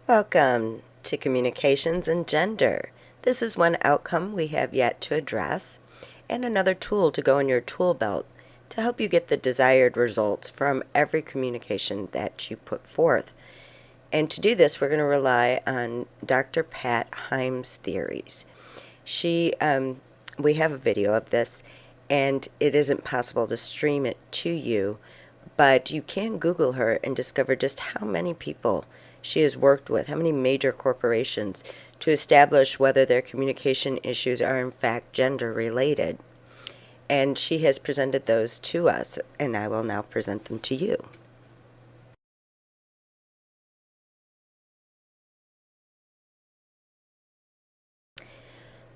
Welcome to Communications and Gender. This is one outcome we have yet to address, and another tool to go in your tool belt to help you get the desired results from every communication that you put forth. And to do this, we're going to rely on Dr. Pat Heim's theories. We have a video of this, and it isn't possible to stream it to you, but you can Google her and discover just how many people she has worked with, how many major corporations, to establish whether their communication issues are in fact gender related. And she has presented those to us, and I will now present them to you.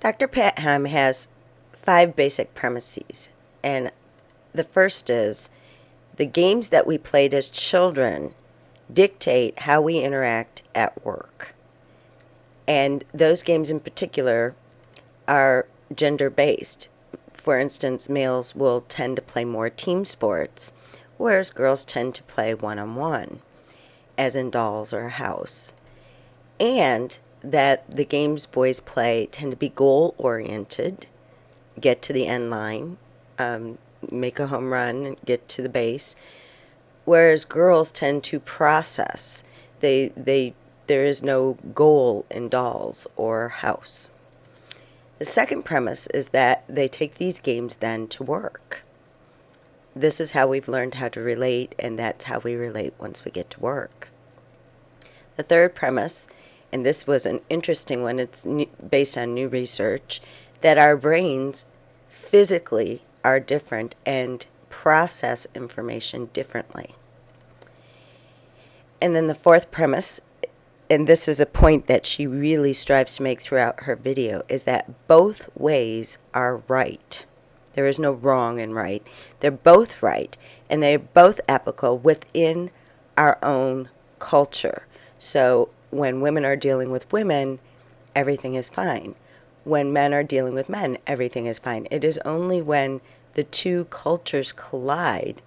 Dr. Pat Heim has 5 basic premises, and the first is the games that we played as children dictate how we interact at work. And those games in particular are gender based. For instance, males will tend to play more team sports, whereas girls tend to play one on one, as in dolls or house. And that the games boys play tend to be goal oriented, get to the end line, make a home run, and get to the base, whereas girls tend to process. There is no goal in dolls or house. The second premise is that they take these games then to work. This is how we've learned how to relate, and that's how we relate once we get to work. The third premise, and this was an interesting one, it's based on new research, that our brains physically are different and process information differently. And then the fourth premise, and this is a point that she really strives to make throughout her video, is that both ways are right. There is no wrong and right. They're both right, and they're both applicable within our own culture. So when women are dealing with women, everything is fine. When men are dealing with men, everything is fine. It is only when the two cultures collide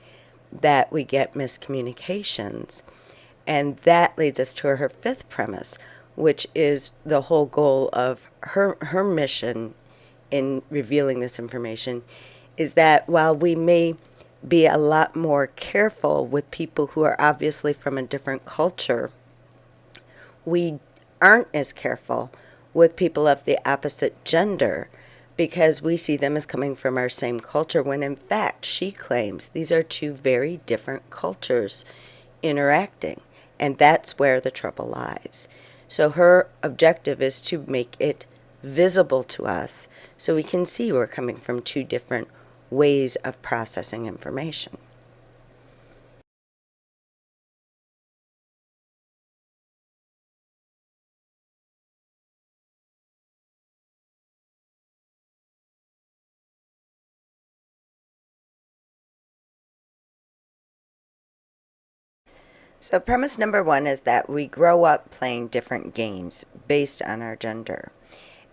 that we get miscommunications. And that leads us to her fifth premise, which is the whole goal of her mission in revealing this information, is that while we may be a lot more careful with people who are obviously from a different culture, we aren't as careful with people of the opposite gender because we see them as coming from our same culture, when in fact she claims these are two very different cultures interacting. And that's where the trouble lies. So her objective is to make it visible to us so we can see we're coming from two different ways of processing information. So premise number 1 is that we grow up playing different games based on our gender.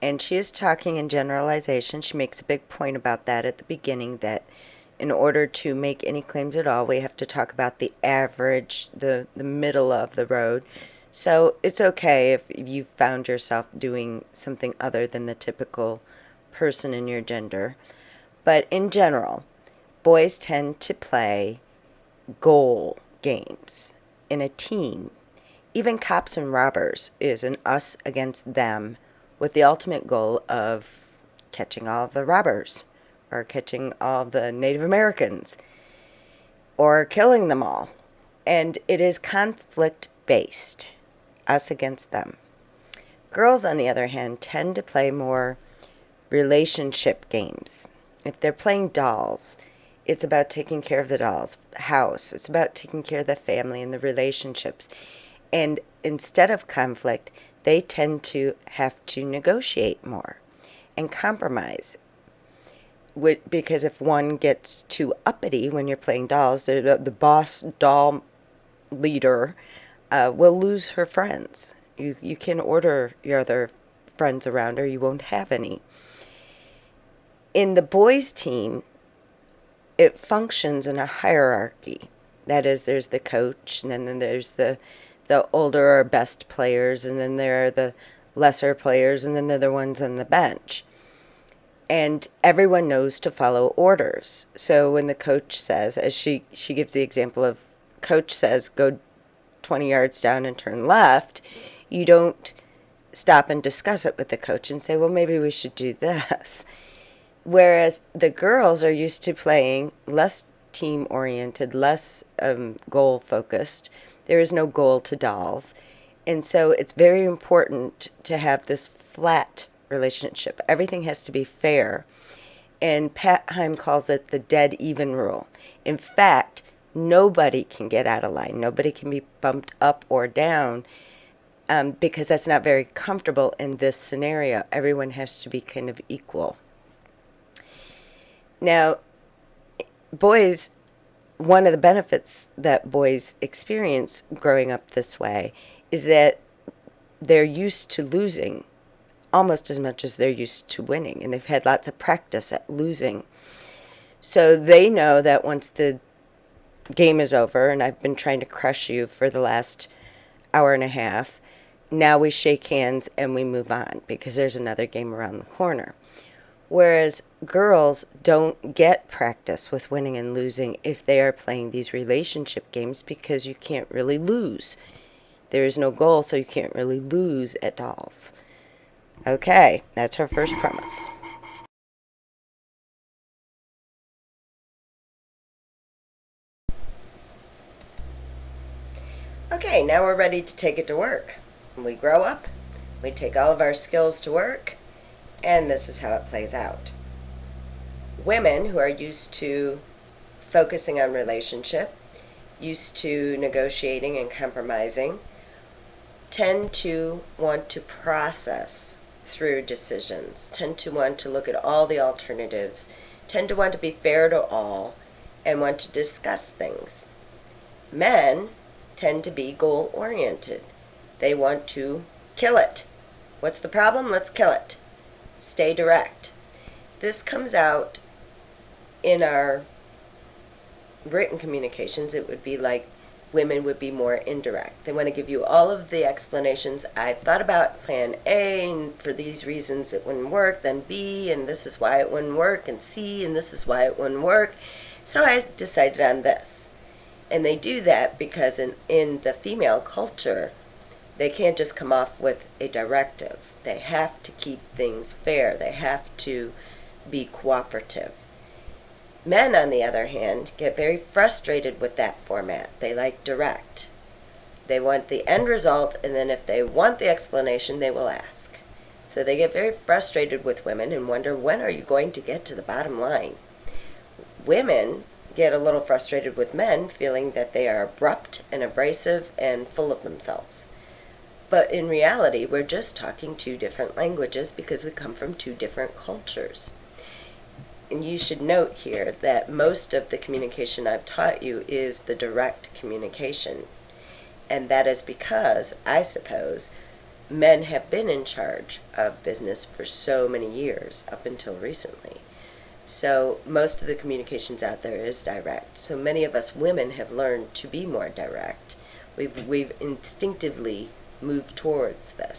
And she is talking in generalization. She makes a big point about that at the beginning, that in order to make any claims at all, we have to talk about the average, the middle of the road. So it's okay if you found yourself doing something other than the typical person in your gender. But in general, boys tend to play goal games in a team. Even Cops and Robbers is an us against them, with the ultimate goal of catching all the robbers or catching all the Native Americans or killing them all. And it is conflict based, us against them. Girls, on the other hand, tend to play more relationship games. If they're playing dolls, it's about taking care of the doll's house. It's about taking care of the family and the relationships. And instead of conflict, they tend to have to negotiate more and compromise. Because if one gets too uppity when you're playing dolls, the boss doll leader will lose her friends. You can order your other friends around her, you won't have any. In the boys' team, it functions in a hierarchy. That is, there's the coach, and then there's the the older or best players, and then there are the lesser players, and then they're the ones on the bench. And everyone knows to follow orders. So when the coach says, as she gives the example of, coach says, go 20 yards down and turn left, you don't stop and discuss it with the coach and say, well, maybe we should do this. Whereas the girls are used to playing less team oriented, less goal focused. There is no goal to dolls. And so it's very important to have this flat relationship. Everything has to be fair. And Pat Heim calls it the dead even rule. In fact, nobody can get out of line. Nobody can be bumped up or down because that's not very comfortable in this scenario. Everyone has to be kind of equal. Now, boys, one of the benefits that boys experience growing up this way is that they're used to losing almost as much as they're used to winning, and they've had lots of practice at losing. So they know that once the game is over, and I've been trying to crush you for the last hour and a half, now we shake hands and we move on because there's another game around the corner. Whereas girls don't get practice with winning and losing if they are playing these relationship games because you can't really lose. There is no goal, so you can't really lose at dolls. Okay, that's our first premise. Okay, now we're ready to take it to work. When we grow up, we take all of our skills to work, and this is how it plays out. Women who are used to focusing on relationship, used to negotiating and compromising, tend to want to process through decisions, tend to want to look at all the alternatives, tend to want to be fair to all, and want to discuss things. Men tend to be goal-oriented. They want to kill it. What's the problem? Let's kill it. Stay direct. This comes out in our written communications. It would be like women would be more indirect. They want to give you all of the explanations. I thought about plan A, and for these reasons it wouldn't work, then B, and this is why it wouldn't work, and C, and this is why it wouldn't work. So I decided on this. And they do that because in the female culture, they can't just come off with a directive. They have to keep things fair. They have to be cooperative. Men, on the other hand, get very frustrated with that format. They like direct. They want the end result, and then if they want the explanation, they will ask. So they get very frustrated with women and wonder, when are you going to get to the bottom line? Women get a little frustrated with men, feeling that they are abrupt and abrasive and full of themselves. But in reality, we're just talking two different languages because we come from two different cultures. And you should note here that most of the communication I've taught you is the direct communication. And that is because, I suppose, men have been in charge of business for so many years, up until recently. So most of the communications out there is direct. So many of us women have learned to be more direct. We've instinctively moved towards this.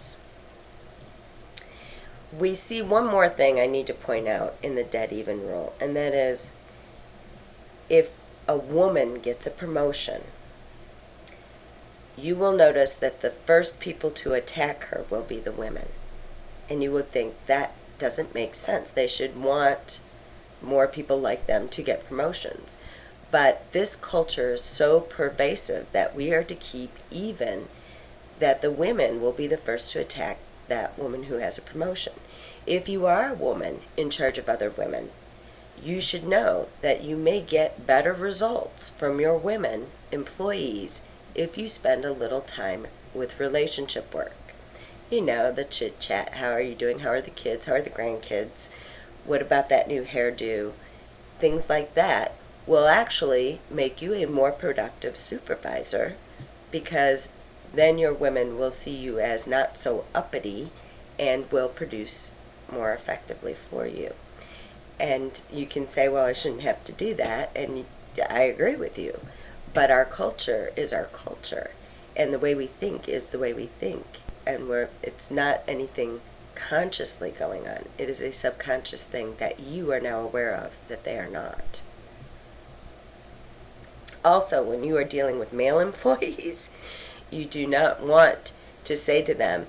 We see one more thing I need to point out in the dead even rule, and that is, if a woman gets a promotion, you will notice that the first people to attack her will be the women. And you would think that doesn't make sense. They should want more people like them to get promotions. But this culture is so pervasive that we are to keep even, that the women will be the first to attack that woman who has a promotion. If you are a woman in charge of other women, you should know that you may get better results from your women employees if you spend a little time with relationship work. You know, the chit-chat, how are you doing, how are the kids, how are the grandkids, what about that new hairdo, things like that will actually make you a more productive supervisor, because then your women will see you as not so uppity and will produce more effectively for you. And you can say, well, I shouldn't have to do that, and I agree with you. But our culture is our culture. And the way we think is the way we think. And it's not anything consciously going on. It is a subconscious thing that you are now aware of that they are not. Also, when you are dealing with male employees, you do not want to say to them,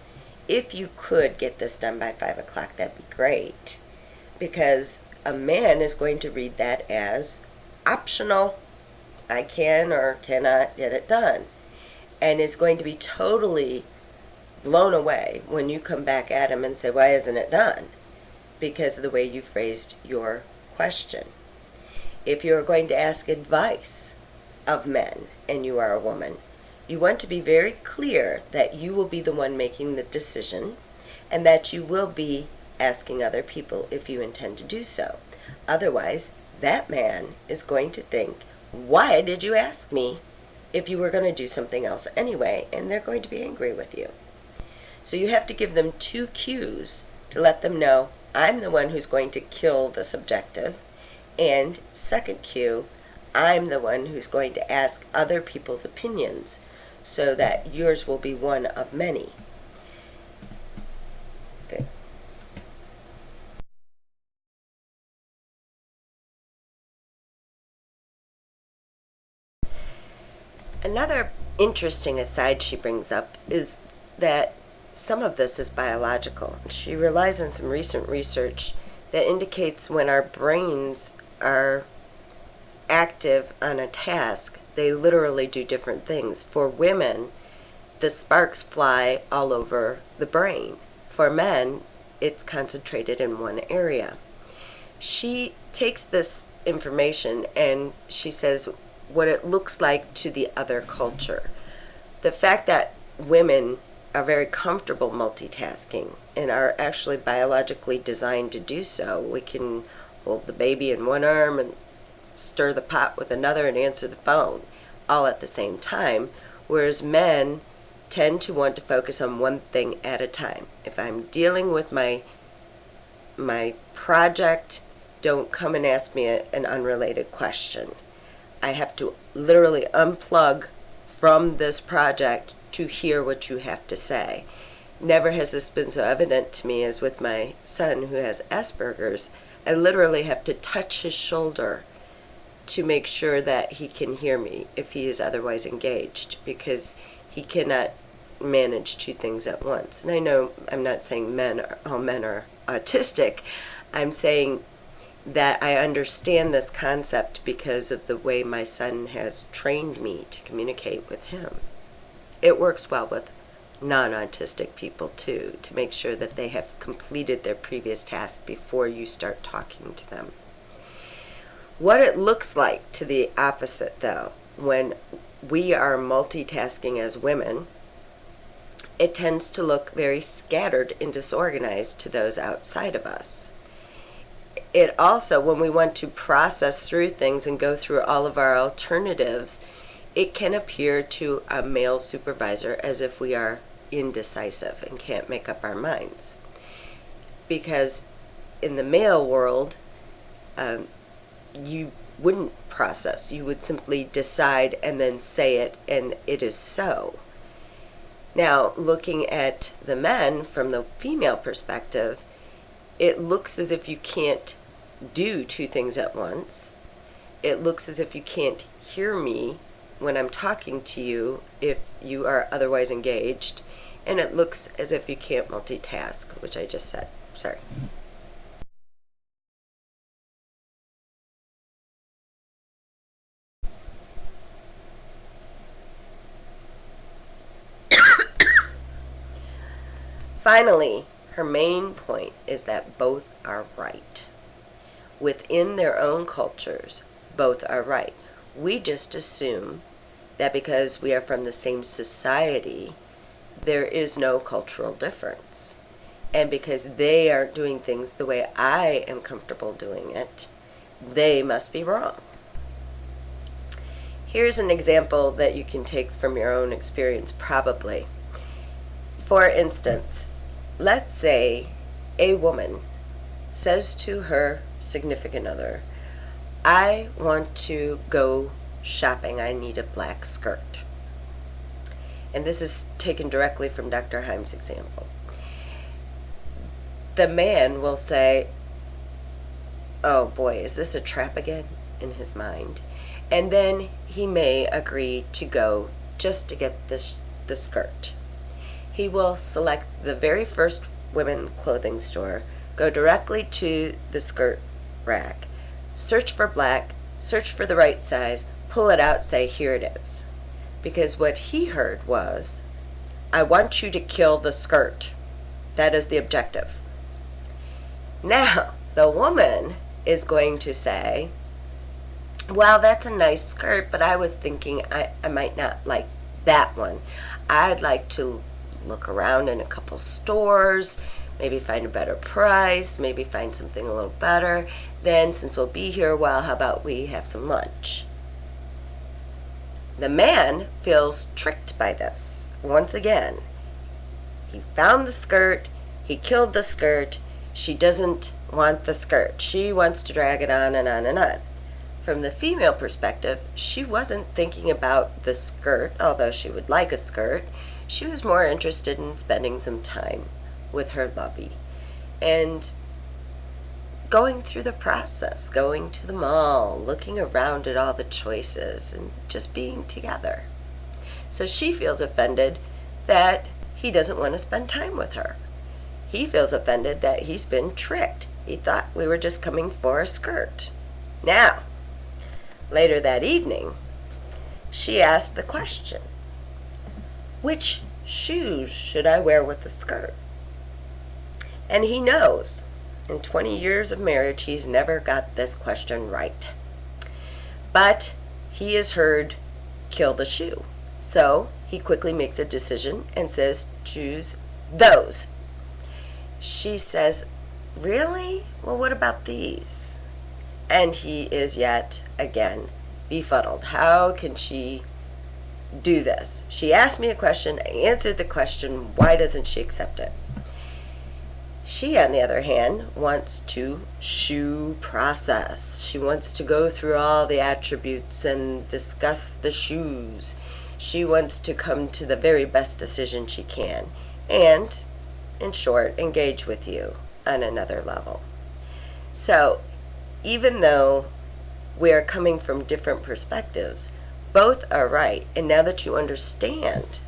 if you could get this done by 5 o'clock, that'd be great. Because a man is going to read that as optional. I can or cannot get it done. And is going to be totally blown away when you come back at him and say, why isn't it done? Because of the way you phrased your question. If you're going to ask advice of men and you are a woman, you want to be very clear that you will be the one making the decision and that you will be asking other people if you intend to do so. Otherwise, that man is going to think, why did you ask me if you were going to do something else anyway? And they're going to be angry with you. So you have to give them 2 cues to let them know, I'm the one who's going to kill this objective, and second cue, I'm the one who's going to ask other people's opinions so that yours will be one of many. Good. Another interesting aside she brings up is that some of this is biological. She relies on some recent research that indicates when our brains are active on a task, they literally do different things. For women, the sparks fly all over the brain. For men, it's concentrated in one area. She takes this information and she says what it looks like to the other culture. The fact that women are very comfortable multitasking and are actually biologically designed to do so. We can hold the baby in one arm and stir the pot with another and answer the phone all at the same time, whereas men tend to want to focus on one thing at a time. If I'm dealing with my project, don't come and ask me an unrelated question. I have to literally unplug from this project to hear what you have to say. Never has this been so evident to me as with my son who has Asperger's. I literally have to touch his shoulder to make sure that he can hear me if he is otherwise engaged, because he cannot manage 2 things at once. And I know I'm not saying all men are autistic. I'm saying that I understand this concept because of the way my son has trained me to communicate with him. It works well with non-autistic people too, to make sure that they have completed their previous task before you start talking to them. What it looks like to the opposite, though, when we are multitasking as women, it tends to look very scattered and disorganized to those outside of us. It also, when we want to process through things and go through all of our alternatives, it can appear to a male supervisor as if we are indecisive and can't make up our minds. Because in the male world, you wouldn't process. You would simply decide and then say it, and it is so. Now, looking at the men from the female perspective, it looks as if you can't do 2 things at once. It looks as if you can't hear me when I'm talking to you if you are otherwise engaged, and it looks as if you can't multitask, which I just said. Sorry. Finally, her main point is that both are right. Within their own cultures, both are right. We just assume that because we are from the same society, there is no cultural difference. And because they are doing things the way I am comfortable doing it, they must be wrong. Here's an example that you can take from your own experience, probably. For instance, let's say a woman says to her significant other, I want to go shopping. I need a black skirt. and this is taken directly from Dr. Himes' example. The man will say, oh boy, is this a trap again, in his mind. And then he may agree to go just to get the skirt. He will select the very first women's clothing store, go directly to the skirt rack, search for black, search for the right size, pull it out, say, here it is. Because what he heard was, I want you to kill the skirt. That is the objective. Now, the woman is going to say, well, that's a nice skirt, but I was thinking I might not like that one. I'd like to look around in a couple stores, maybe find a better price, maybe find something a little better. Then, since we'll be here a while, how about we have some lunch? The man feels tricked by this. Once again, he found the skirt, he killed the skirt, she doesn't want the skirt. She wants to drag it on and on and on. From the female perspective, she wasn't thinking about the skirt, although she would like a skirt. She was more interested in spending some time with her lovey and going through the process, going to the mall, looking around at all the choices, and just being together. So she feels offended that he doesn't want to spend time with her. He feels offended that he's been tricked. He thought we were just coming for a skirt. Now, later that evening, she asked the question, which shoes should I wear with the skirt? And he knows, in 20 years of marriage, he's never got this question right. But he has heard, kill the shoe. So he quickly makes a decision and says, choose those. She says, really? Well, what about these? And he is yet again befuddled. How can she do this? She asked me a question, I answered the question, why doesn't she accept it? She, on the other hand, wants to shoe process. She wants to go through all the attributes and discuss the shoes. She wants to come to the very best decision she can. And, in short, engage with you on another level. So, even though we are coming from different perspectives, both are right. And now that you understand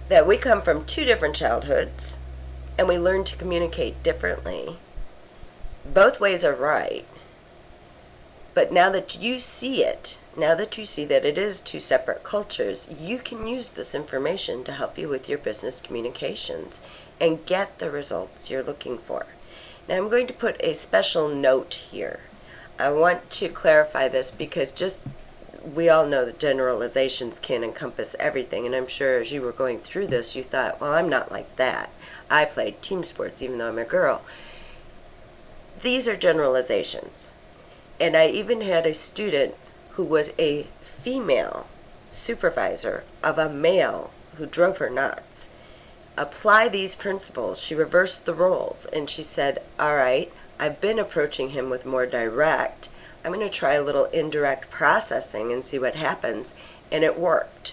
that we come from two different childhoods and we learn to communicate differently, both ways are right. But now that you see it, now that you see that it is two separate cultures, you can use this information to help you with your business communications and get the results you're looking for. Now I'm going to put a special note here. I want to clarify this because we all know that generalizations can encompass everything, and I'm sure as you were going through this you thought, well, I'm not like that. I played team sports even though I'm a girl. These are generalizations. And I even had a student who was a female supervisor of a male who drove her nuts. Apply these principles. She reversed the roles and she said, all right, I've been approaching him with more direct. I'm going to try a little indirect processing and see what happens. And it worked.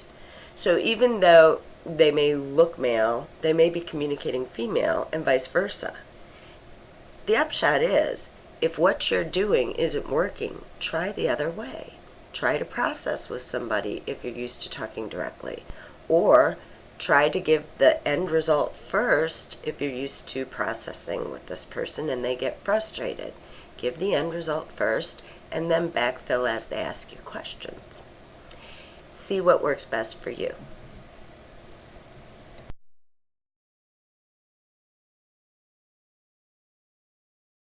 So even though they may look male, they may be communicating female, and vice versa. The upshot is, if what you're doing isn't working, try the other way. Try to process with somebody if you're used to talking directly. Or try to give the end result first if you're used to processing with this person and they get frustrated. Give the end result first and then backfill as they ask you questions. See what works best for you.